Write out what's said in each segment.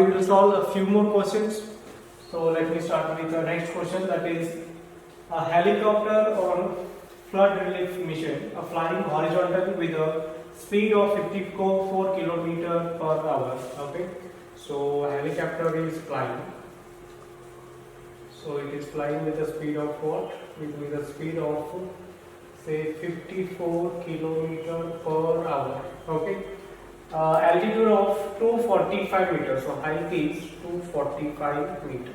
we will solve a few more questions. So let me start with the next question, that is a helicopter on flood relief mission flying horizontally with a speed of 54 km per hour. Okay, so a helicopter is flying. So it is flying with a speed of what? With a speed of say 54 km per hour. Okay. Altitude of 245 meters, so height is 245 meters.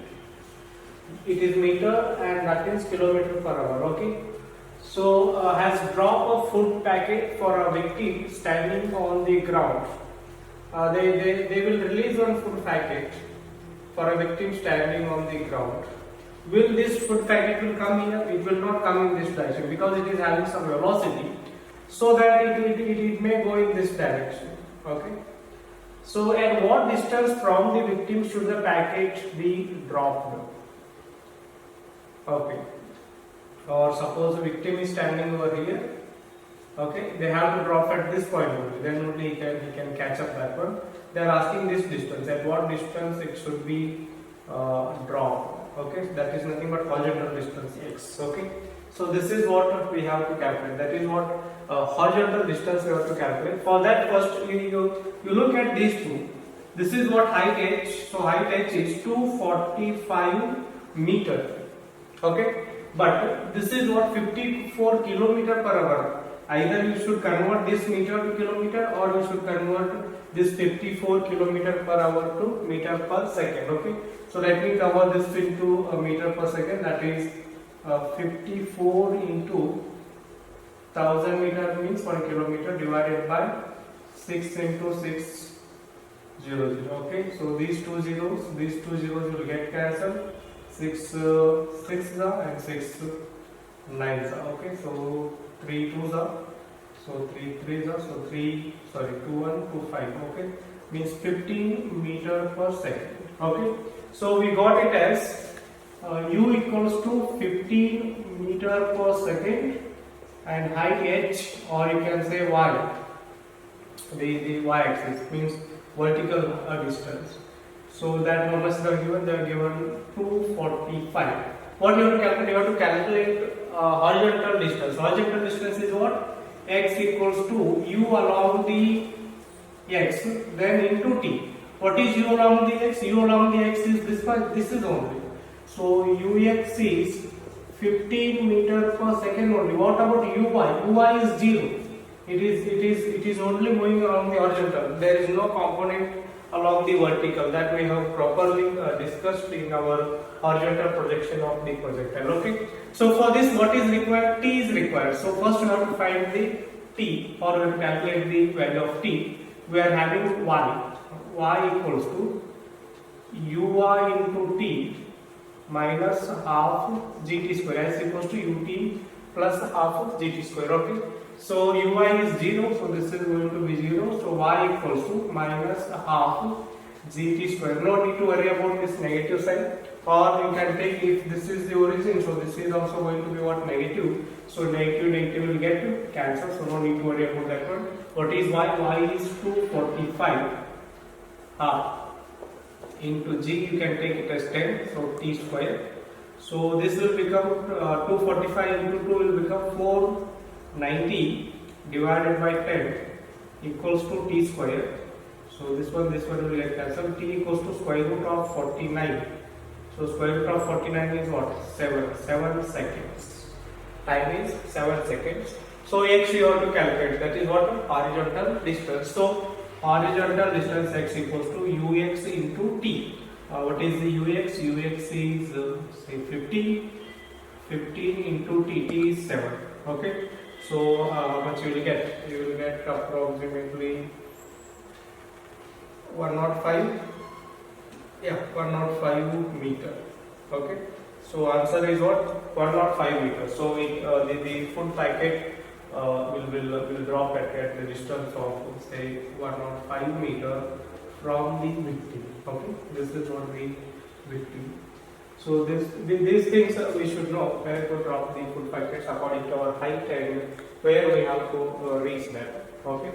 It is meter and that is kilometer per hour. Okay, so has dropped a food packet for a victim standing on the ground. They will release one food packet for a victim standing on the ground. Will this food packet will come here? It will not come in this direction because it is having some velocity, so that it may go in this direction. Okay, so at what distance from the victim should the packet be dropped? Okay, or suppose the victim is standing over here. Okay, they have to drop at this point only, then only he can catch up that one. They are asking this distance, at what distance it should be dropped. Okay, that is nothing but horizontal distance x. Okay, so this is what we have to calculate, that is what horizontal distance we have to calculate. For that, first you look at these two. This is what height h, so height h is 245 meter. Okay, but this is what 54 kilometer per hour. Either you should convert this meter to kilometer, or you should convert this 54 kilometer per hour to meter per second. Okay, so let me cover this into a meter per second, that is 54 into 1000 meter means 1 kilometer divided by 6 into 600. Okay, so these two zeros will get cancelled. 6 6 and 6 9. Okay, so 3 2s are, so 3 3s are, so 3 sorry 2 1 2 5. Okay, means 15 meter per second. Okay, so we got it as u equals to 15 meter per second and height h, or you can say y, the y axis means vertical distance. So that how much they are given? They are given 245. What you have to calculate? You have to calculate horizontal distance. Horizontal distance is what? X equals to u along the x, then into t. What is u along the x? U along the x is this one. This is only. So ux is 15 meter per second only. What about uy? Uy is 0. It is only going along the horizontal. There is no component along the vertical, that we have properly discussed in our horizontal projection of the projectile. Okay, so for this what is required? T is required. So first we have to find the t, or we have to calculate the value of t. We are having y equals to uy into t minus half gt square, is equals to ut plus half of gt square. Okay, so uy is 0, so this is going to be 0, so y equals to minus half gt square. No need to worry about this negative sign, or you can take, if this is the origin, so this is also going to be what? Negative. So negative will get cancelled, so no need to worry about that one. What is y? Y is 245 half into g, you can take it as 10, so t square. So this will become 245 into 2 will become 490 divided by 10 equals to t square. So this one will get cancelled. T equals to square root of 49. So square root of 49 is what? 7 seconds. Time is 7 seconds. So x you have to calculate, that is what? Horizontal distance. So horizontal distance x equals to ux into t. What is the ux? Ux is say 15 into t. T is 7. Okay, so how much you will get? You will get approximately 105. Yeah, 105 meter. Okay, so answer is what? 105 meters. So the food packet will drop at the distance of say 105 meter from the victim. Okay, this is what the victim. So these things we should know where to drop the food packets according to our height and where we have to reach that. Okay.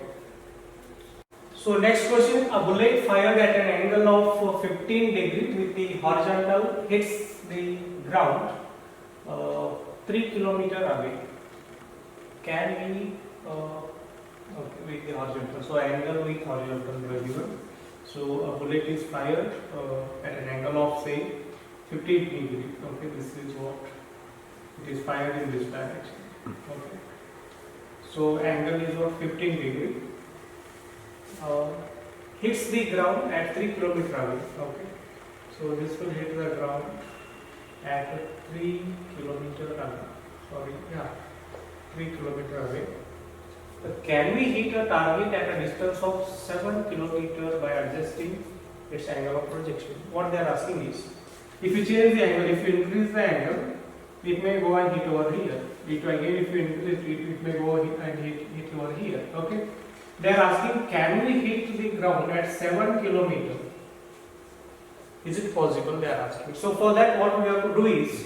So next question, a bullet fired at an angle of 15 degrees with the horizontal hits the ground 3 kilometer away. Can we okay, with the horizontal? So angle with horizontal we are given. So a bullet is fired at an angle of say 15 degrees. Okay, this is what it is fired in this direction. Okay. So angle is what 15 degree. Hits the ground at 3 kilometer away. Okay. So this will hit the ground at 3 kilometer away. Sorry, yeah, 3 kilometer away. But can we hit a target at a distance of 7 kilometer by adjusting its angle of projection? What they are asking is, if you change the angle, if you increase the angle, it may go and hit over here. If you increase it may go and hit over here. Okay. They are asking, can we hit the ground at 7 kilometer? Is it possible? They are asking. So for that, what we have to do is,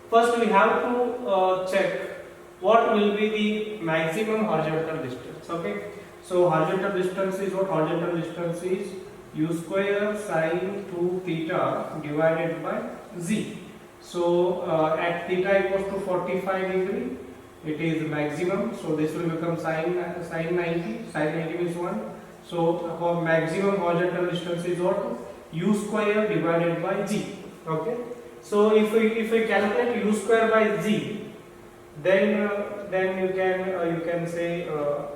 first we have to check what will be the maximum horizontal distance. Okay. So horizontal distance is what? Horizontal distance is u square sine 2 theta divided by z. So at theta equals to 45 degree, it is maximum. So this will become sine 90. Sine 90 means 1. So for maximum horizontal distance is what? U square divided by z. Okay. So if we calculate u square by z, then you can say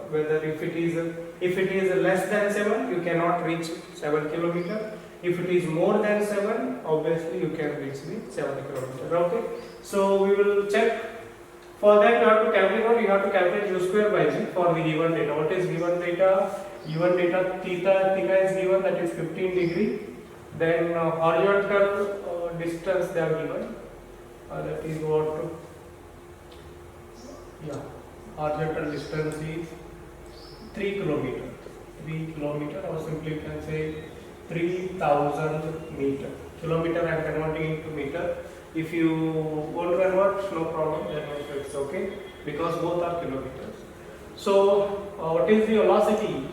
whether if it is less than 7, you cannot reach 7 kilometer. If it is more than 7, obviously you can reach the 7 kilometer. Okay. So we will check. For that you have to calculate. You have to calculate u square by z for the given data. What is given data? Given data theta is given, that is 15 degree. Then horizontal distance they are given. That is what? Yeah, horizontal distance is 3 kilometer. 3 kilometer, or simply you can say 3000 meter. Kilometer I am converting into meter. If you want to convert, no problem, then it's okay, because both are kilometers. So what is the velocity?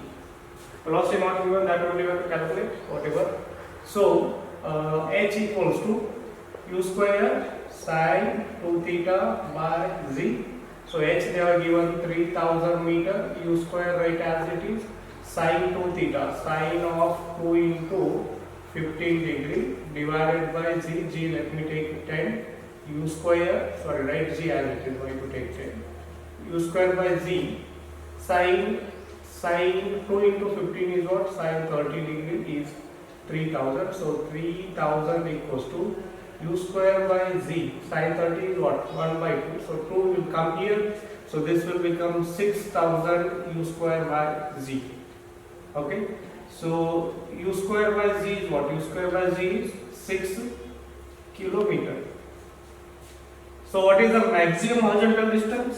Velocity not given, that only we have to calculate, whatever. So h equals to u square sine 2 theta by z. So h they are given 3000 meter, u square right as it is, sine 2 theta, sine of 2 into 15 degree divided by z. G, let me take 10. U square, sorry, write z as it is, going to take 10. U square by z, sine 2 into 15 is what? Sine 30 degree is 3000. So 3000 equals to u square by z. Sine 30 is what? 1 by 2. So 2 will come here. So this will become 6000 u square by z. Okay. So u square by z is what? U square by z is 6 kilometer. So what is the maximum horizontal distance?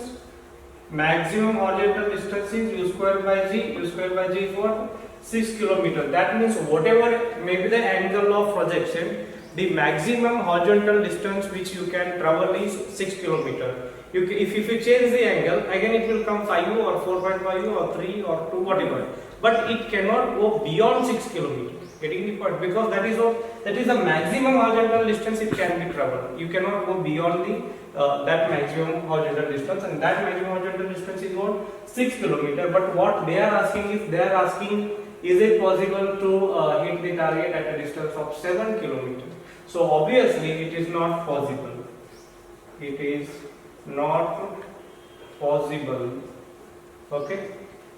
Maximum horizontal distance is u square by z. U square by z is what? 6 kilometer. That means whatever may be the angle of projection, the maximum horizontal distance which you can travel is 6 kilometer. If you change the angle, again it will come 5 or 4.5 or 3 or 2, whatever. But it cannot go beyond 6 kilometers. Getting the point? Because that is the maximum horizontal distance it can be traveled. You cannot go beyond the that maximum horizontal distance, and that maximum horizontal distance is what? 6 kilometers. But what they are asking is it possible to hit the target at a distance of 7 kilometers? So obviously it is not possible. It is not possible. Okay,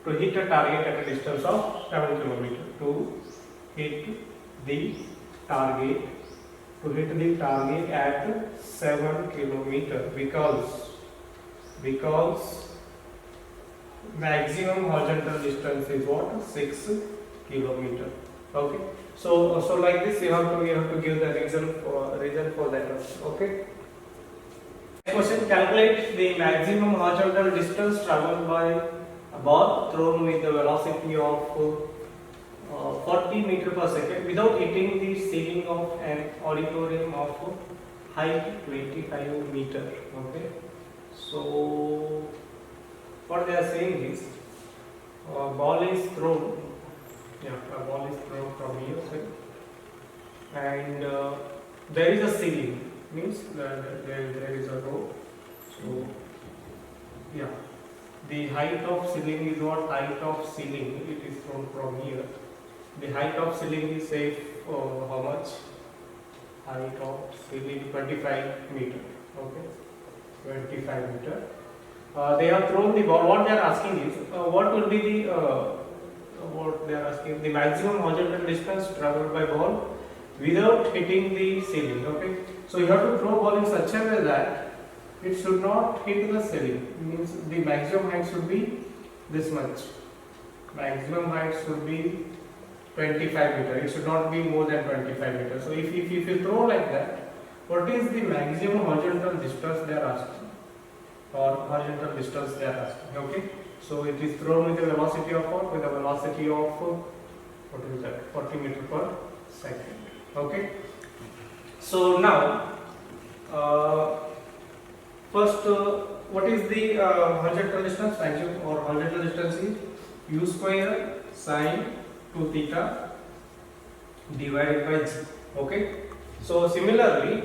to hit a target at a distance of 7 kilometers. To hit the target at 7 kilometers, because maximum horizontal distance is what? 6 kilometers. Okay. So like this you have to give the reason for that. Okay. Question: calculate the maximum horizontal distance traveled by a ball thrown with a velocity of 40 meter per second without hitting the ceiling of an auditorium of height 25 meter. Okay. So what they are saying is, ball is thrown Yeah, a ball is thrown from here, and there is a ceiling, means that there is a rope. So yeah, the height of ceiling is what? Height of ceiling, it is thrown from here. The height of ceiling is, say, how much? Height of ceiling 25 meter. Okay, 25 meter. They have thrown the ball. What they are asking is, what will be the what they are asking, the maximum horizontal distance traveled by ball without hitting the ceiling. Okay, so you have to throw ball in such a way that it should not hit the ceiling. Means the maximum height should be this much. Maximum height should be 25 meter. It should not be more than 25 meters. So if you throw like that, what is the maximum horizontal distance they are asking, or horizontal distance they are asking? Okay, so it is thrown with a velocity of what? With a velocity of what is that? 40 meter per second. Okay, so now first, what is the horizontal distance? Maximum or horizontal distance is u square sine 2 theta divided by g. Okay. So similarly,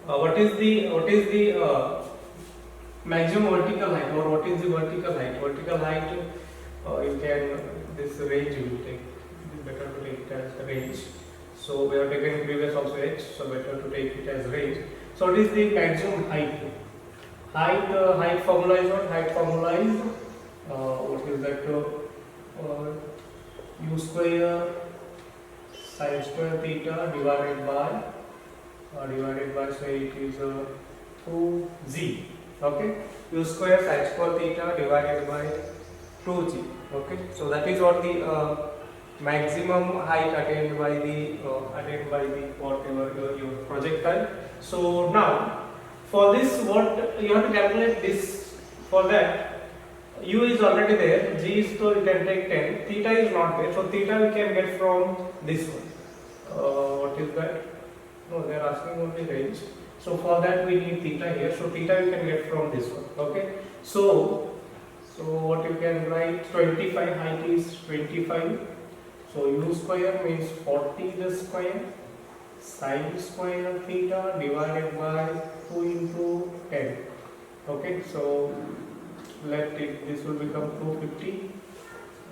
what is the maximum vertical height, or what is the vertical height? Vertical height, you can, this range you will take. It is better to take it as range. So we have taken previous also h, so better to take it as range. So what is the maximum height? Height formula is what? Height formula is what is that? U square sine square theta divided by say it is 2g. Okay, u square sine square theta divided by 2g. Okay, so that is what the maximum height attained by the whatever your projectile. So now for this, what you have to calculate this. For that, u is already there, g is, so you can take 10, theta is not there, so theta we can get from this one. What is that? No, they are asking only range. So for that we need theta here, so theta we can get from this one. Okay, so what you can write, 25, height is 25, so u square means 40 the square sine square theta divided by 2 into 10. Okay, so let it, this will become 250,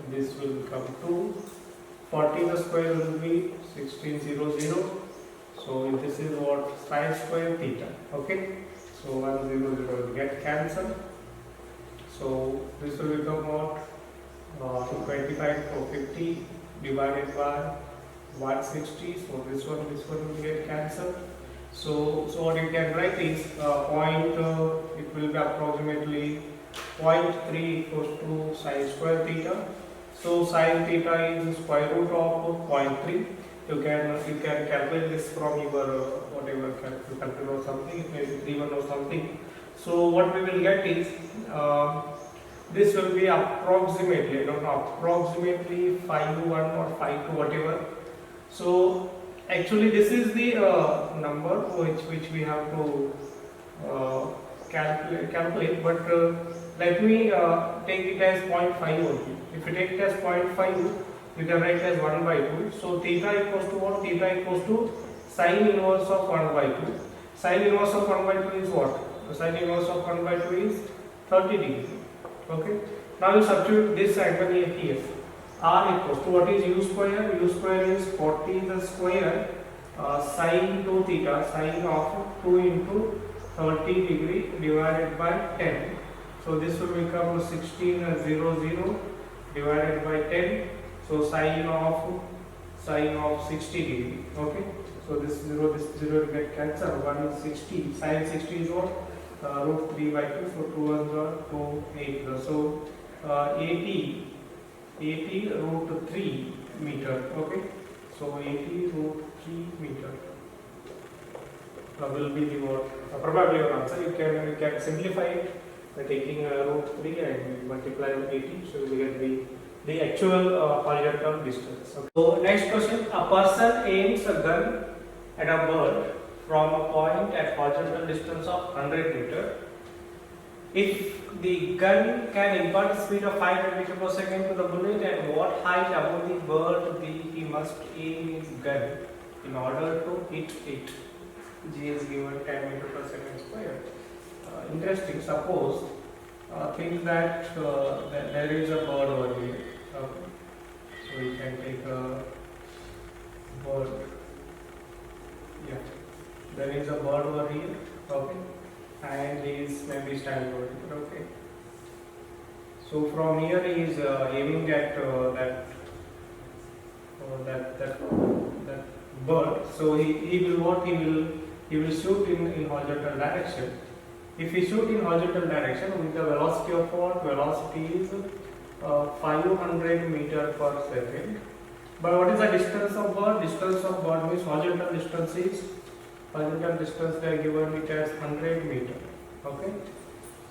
this will become 2, 40 the square will be 1600, so this is what? Sine square theta. Okay, so 100 will get cancelled, so this will become what? 25 or 50 divided by 160, so this one will get cancelled. So what you can write is it will be approximately 0.3 equals to sine square theta. So sine theta is square root of 0.3. You can calculate this from your whatever calculator or something. It may be 3.1 or something. So what we will get is this will be approximately, I don't know, approximately 5.1 or 5.2 whatever. So actually this is the number which we have to calculate, but let me take it as 0.5 only. If you take it as 0.5, you can write it as 1 by 2. So theta equals to what? Theta equals to sine inverse of 1 by 2. Sine inverse of 1 by 2 is what? The sine inverse of 1 by 2 is 30 degrees. Okay. Now you substitute this angle here. R equals to what is u square? U square is 40 the square sine 2 theta, sine of 2 into 30 degree divided by 10. So this will become 1600 divided by 10. So sine of 60 degree. Okay. So this 0 will get cancelled. 160. Sine 60 is what? Root 3 by 2. So 2 ones are 2, 8. So 80 root 3 meter. Okay. So 80 root 3 meter will be the what? Probably your answer. You can simplify it by taking root 3 and multiply with 80. So you will get the actual horizontal distance. Okay. So next question: a person aims a gun at a bird from a point at horizontal distance of 100 meter if the gun can impart speed of 500 meters per second to the bullet, and what height above the bird he must aim his gun in order to hit it. G is given 10 meters per second square. Interesting. Suppose think that there is a bird over here. Okay. So you can take a bird. Yeah. There is a bird over here. Okay. And he is maybe standing over here. Okay. So from here he is aiming at that bird. So he will shoot in horizontal direction. If we shoot in horizontal direction with the velocity of what? Velocity is 500 meter per second. But what is the distance of bird? Distance of bird means horizontal distance is they are given it as 100 meter. Okay.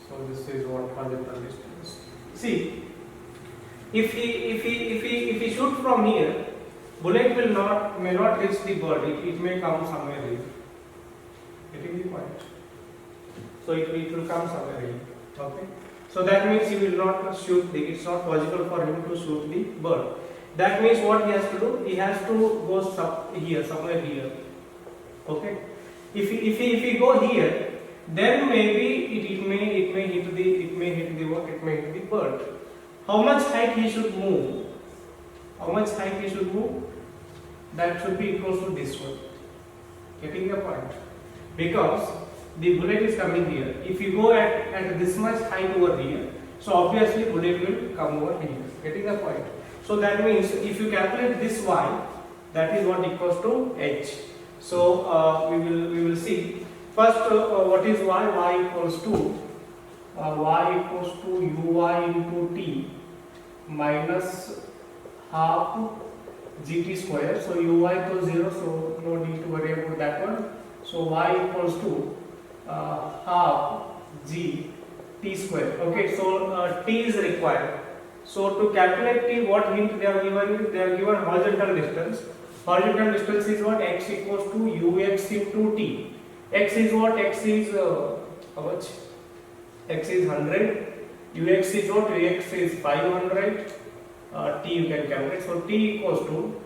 So this is what horizontal distance. See, if he shoot from here, bullet may not reach the bird. It may come somewhere here. Getting the point? So it will come somewhere here. Okay. So that means he will not shoot it's not possible for him to shoot the bird. That means what he has to do? He has to go somewhere here. Okay. If he go here, then maybe it may hit the bird. How much height he should move? That should be equal to this one. Getting the point? Because the bullet is coming here. If you go at this much height over here, so obviously bullet will come over here. Getting the point? So that means if you calculate this y, that is what equals to h. So we will see first what is y. Y equals to uy into t minus half gt square. So uy equals 0, so no need to worry about that one. So y equals to half g t square. Okay, so t is required. So to calculate t, what hint they are given? They are given horizontal distance. Horizontal distance is what? X equals to ux into t. X is what? X is how much? X is 100. Ux is what? Ux is 500. T you can calculate. So t equals to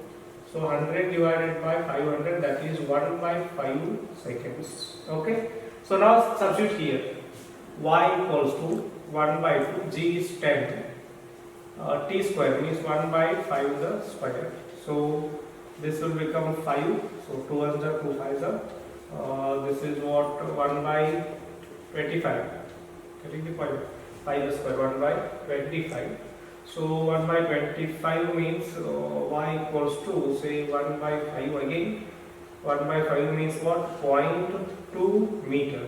100 divided by 500, that is 1 by 5 seconds. Okay. So now substitute here. Y equals to 1 by 2. G is 10. T square means 1 by 5 the square. So this will become 5. So 2 ones are 2 5s are. This is what? 1 by 25. Getting the point? 5 square 1 by 25. So 1 by 25 means y equals to, say, 1 by 5 again. 1 by 5 means what? 0.2 meter.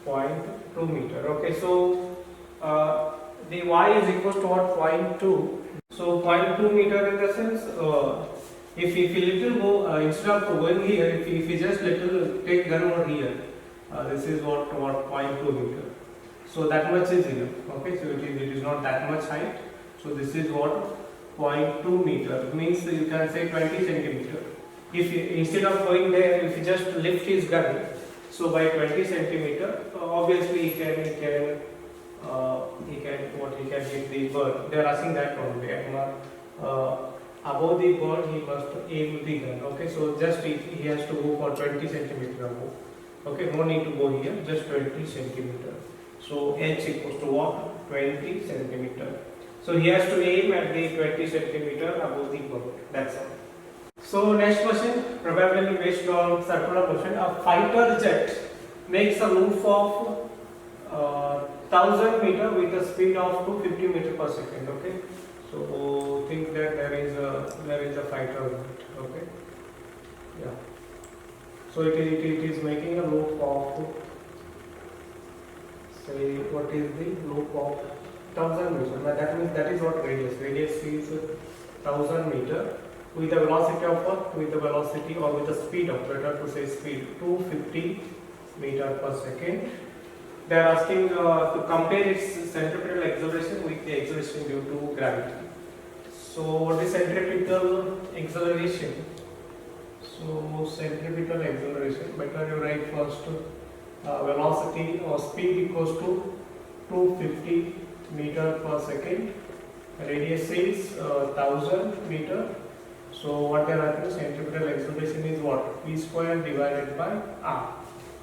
0.2 meter. Okay, so the y is equals to what? 0.2. So 0.2 meter in the sense, if little go instead of going here, if you just little take gun over here, this is what 0.2 meter. So that much is enough. Okay, so it is not that much height. So this is what? 0.2 meter. It means you can say 20 centimeter. If you, instead of going there, if you just lift his gun, so by 20 centimeter, obviously he can hit the bird. They are asking that only. Above the bird, he must aim the gun. Okay, so just he has to go for 20 centimeter above. Okay, no need to go here, just 20 centimeter. So h equals to what? 20 centimeter. So he has to aim at the 20 centimeter above the bird. That's all. So next question, probably based on circular motion. A fighter jet makes a move of 1000 meter with a speed of 250 meter per second. Okay. So think that there is a fighter jet. Okay. Yeah. So it is making a loop of, say, what is the loop of 1000 meter. Now that means that is what radius. Radius is 1000 meter with a velocity of what? With the velocity or with the speed of, better to say speed, 250 meter per second. They are asking to compare its centripetal acceleration with the acceleration due to gravity. So what is centripetal acceleration? So centripetal acceleration, better you write first velocity or speed equals to 250 meter per second. Radius is 1000 meter. So what they are asking, centripetal acceleration is what? V square divided by R.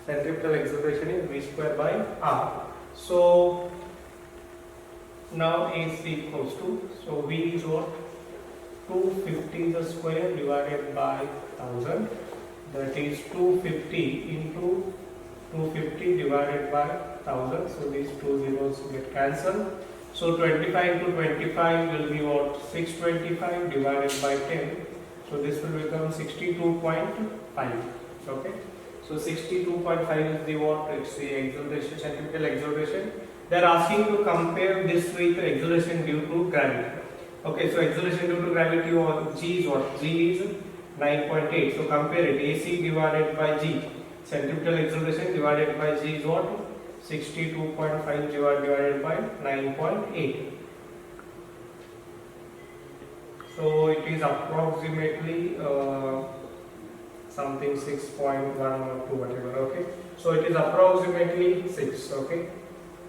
Centripetal acceleration is V square by R. So now AC equals to, so V is what? 250 the square divided by 1000. That is 250 into 250 divided by 1000. So these two zeros get cancelled. So 25 into 25 will be what? 625 divided by 10. So this will become 62.5. Okay. So 62.5 is the what? It's the acceleration, centripetal acceleration. They are asking to compare this with acceleration due to gravity. Okay. So acceleration due to gravity, or G is what? G is 9.8. So compare it. AC divided by G. Centripetal acceleration divided by G is what? 62.5 divided by 9.8. So it is approximately something 6.1 or 2, whatever. Okay. So it is approximately 6. Okay.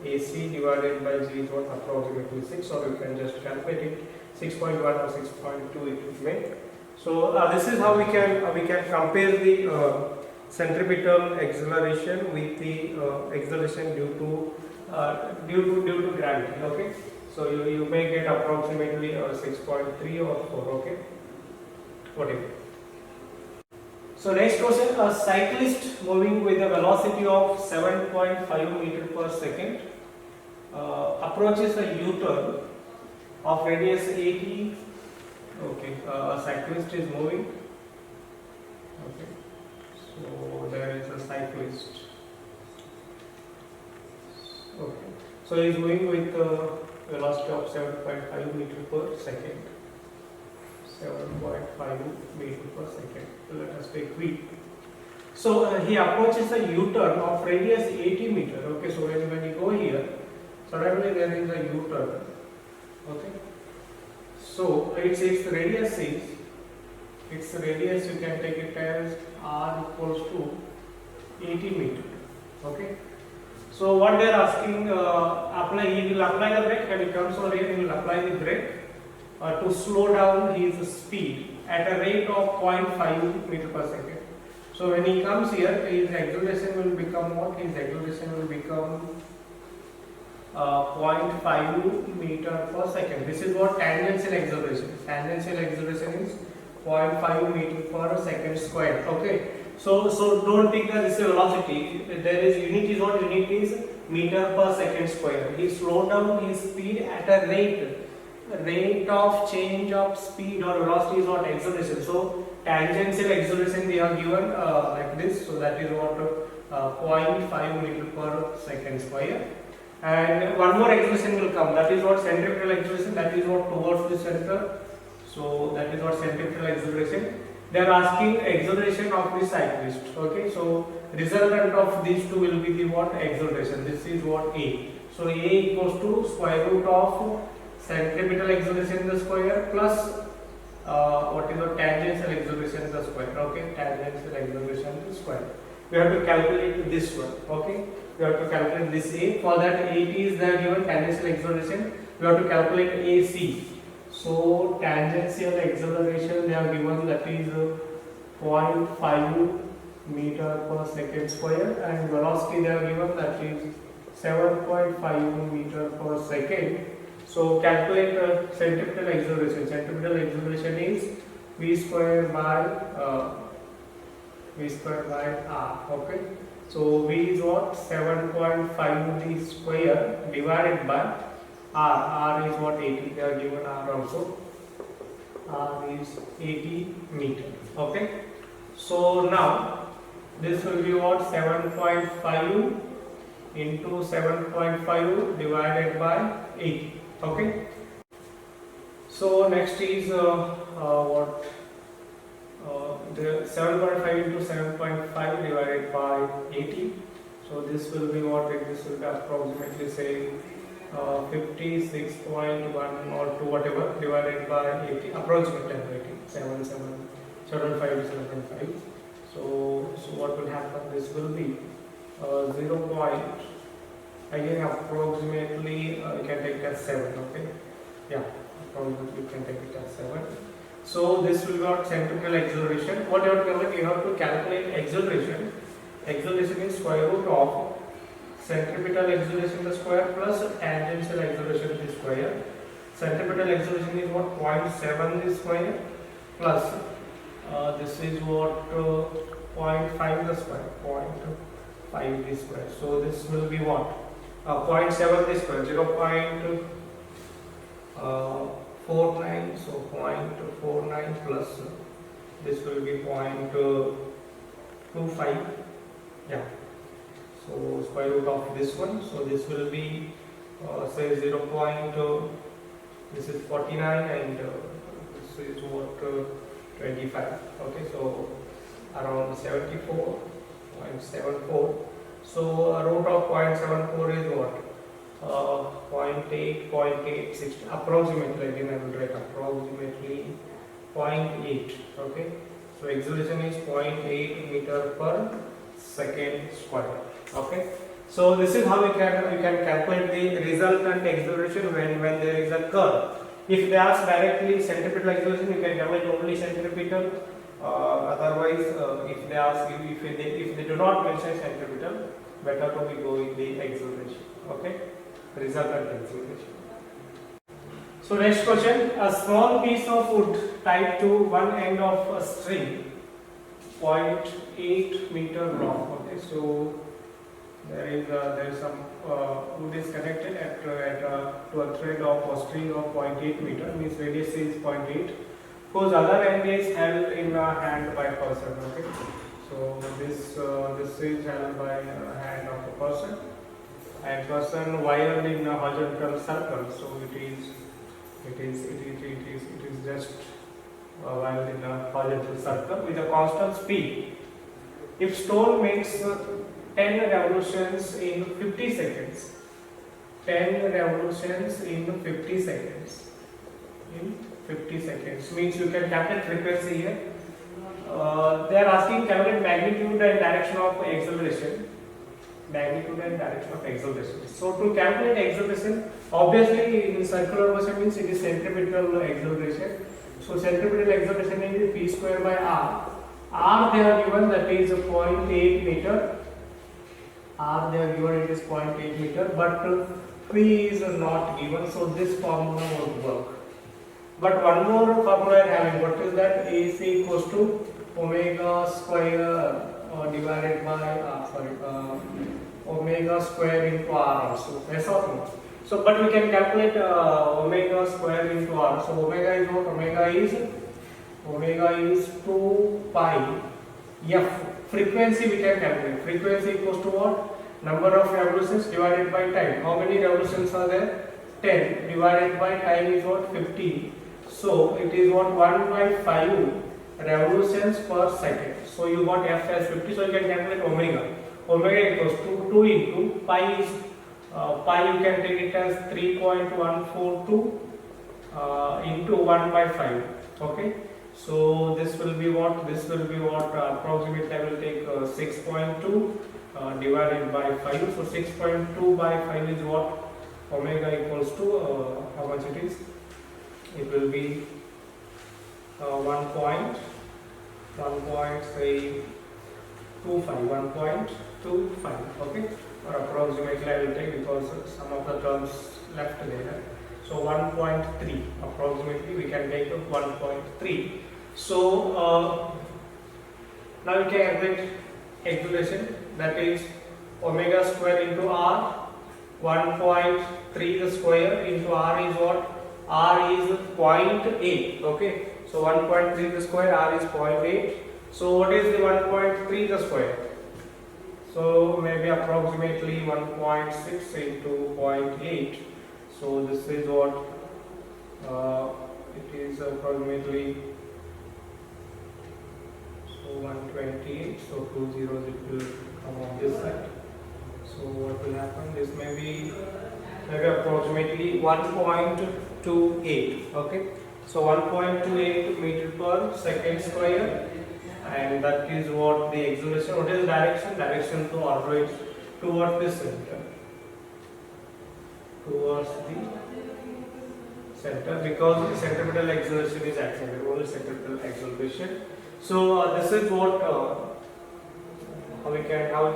AC divided by G is what? Approximately 6, or you can just calculate it. 6.1 or 6.2 it may. So this is how we can compare the centripetal acceleration with the acceleration due to gravity. Okay. So you may get approximately 6.3 or 4. Okay. Whatever. So next question: a cyclist moving with a velocity of 7.5 meter per second approaches a U-turn of radius 80. Okay. A cyclist is moving. Okay. So there is a cyclist. Okay. So he is moving with velocity of 7.5 meter per second. 7.5 meter per second. So let us take V. So he approaches a U-turn of radius 80 meter. Okay. So when you go here, suddenly there is a U-turn. Okay. So its radius is, its radius you can take it as R equals to 80 meter. Okay. So what they are asking, he will apply the brake. When he comes over here, he will apply the brake to slow down his speed at a rate of 0.5 meter per second. So when he comes here, his acceleration will become what? His acceleration will become 0.5 meter per second. This is what tangential acceleration. Tangential acceleration is 0.5 meter per second square. Okay. So don't think that this is velocity. There is unit is what? Unit is meter per second square. He slowed down his speed at a rate of change of speed or velocity is what? Acceleration. So tangential acceleration they are given like this. So that is what 0.5 meter per second square. And one more acceleration will come. That is what? Centripetal acceleration. That is what? Towards the center. So that is what? Centripetal acceleration. They are asking acceleration of the cyclist. Okay. So resultant of these two will be the what? Acceleration. This is what? A. So A equals to square root of centripetal acceleration the square plus what is the tangential acceleration the square. Okay. Tangential acceleration the square. We have to calculate this one. Okay. We have to calculate this A. For that, 80 is the given tangential acceleration. We have to calculate AC. So tangential acceleration they are given, that is 0.5 meter per second square, and velocity they are given, that is 7.5 meter per second. So calculate centripetal acceleration. Centripetal acceleration is V square by R. Okay. So V is what? 7.5 the square divided by R. R is what? 80. They are given R also. R is 80 meter. Okay. So now this will be what? 7.5 into 7.5 divided by 80. Okay. So next is what? The 7.5 into 7.5 divided by 80. So this will be what? This will be approximately say 56.1 or 2 whatever divided by 80, approximately 80, 7.5. So what will happen? This will be 0.7 Again, approximately you can take it as 7. Okay, yeah, approximately you can take it as 7. So this will be what centripetal acceleration. What you have to calculate? You have to calculate acceleration. Acceleration is square root of centripetal acceleration the square plus tangential acceleration the square. Centripetal acceleration is what 0.7 the square plus this is what 0.5 the square, 0.5 the square. So this will be what 0.7 the square, 0.49. So 0.49 plus this will be 0.25. Yeah. So square root of this one. So this will be say 0. This is 49 and this is what 25. Okay, so around 74.74. So root of 0.74 is what 0.8, approximately. Again I will write approximately 0.8. Okay, so acceleration is 0.8 meter per second square. Okay, so this is how we can calculate the resultant acceleration when there is a curve. If they ask directly centripetal acceleration, you can calculate only centripetal. Otherwise, if they ask you, if they do not mention centripetal, better to we go with the acceleration. Okay, resultant acceleration. So next question: a small piece of wood tied to one end of a string, 0.8 meter long. Okay, so there is some wood is connected to a thread of a string of 0.8 meter, means radius is 0.8, whose other end is held in a hand by a person. Okay, so this is held by a hand of a person, and person wired in a horizontal circle. So it is just wired in a horizontal circle with a constant speed. If stone makes 10 revolutions in 50 seconds. 10 revolutions in 50 seconds. In 50 seconds means you can calculate frequency here. They are asking calculate magnitude and direction of acceleration. Magnitude and direction of acceleration. So to calculate acceleration, obviously in circular motion means it is centripetal acceleration. So centripetal acceleration is p square by r. R they are given, that is 0.8 meter. R they are given, it is 0.8 meter, but P is not given, so this formula won't work. But one more formula I am having, what is that? AC equals to omega square divided by omega square into R also. Yes or no? So, but we can calculate omega square into R. So omega is what? Omega is 2 pi f. Frequency we can calculate. Frequency equals to what? Number of revolutions divided by time. How many revolutions are there? 10 divided by time is what? 50. So it is what? 1 by 5 revolutions per second. So you got f as 50. So you can calculate omega. Omega equals to 2 into pi is pi you can take it as 3.142 into 1 by 5. Okay. So this will be what? This will be what? Approximately I will take 6.2 divided by 5. So 6.2 by 5 is what? Omega equals to how much it is? It will be 1.25, 1.25. Okay, or approximately I will take because some of the terms left there. So 1.3 approximately we can take 1.3. So now we can calculate acceleration, that is omega square into r. 1.3 the square into r is what? R is 0.8. Okay, so 1.3 the square, r is 0.8. So what is the 1.3 the square? So maybe approximately 1.6 into 0.8. So this is what it is approximately, so 128. So 2 zeros it will come on this side. So what will happen? This may be approximately 1.28. Okay, so 1.28 meter per second square, and that is what the acceleration. What is the direction? Direction to orbit towards this center. towards the center, because the centripetal acceleration is accelerated, only centripetal acceleration. So this is what how we can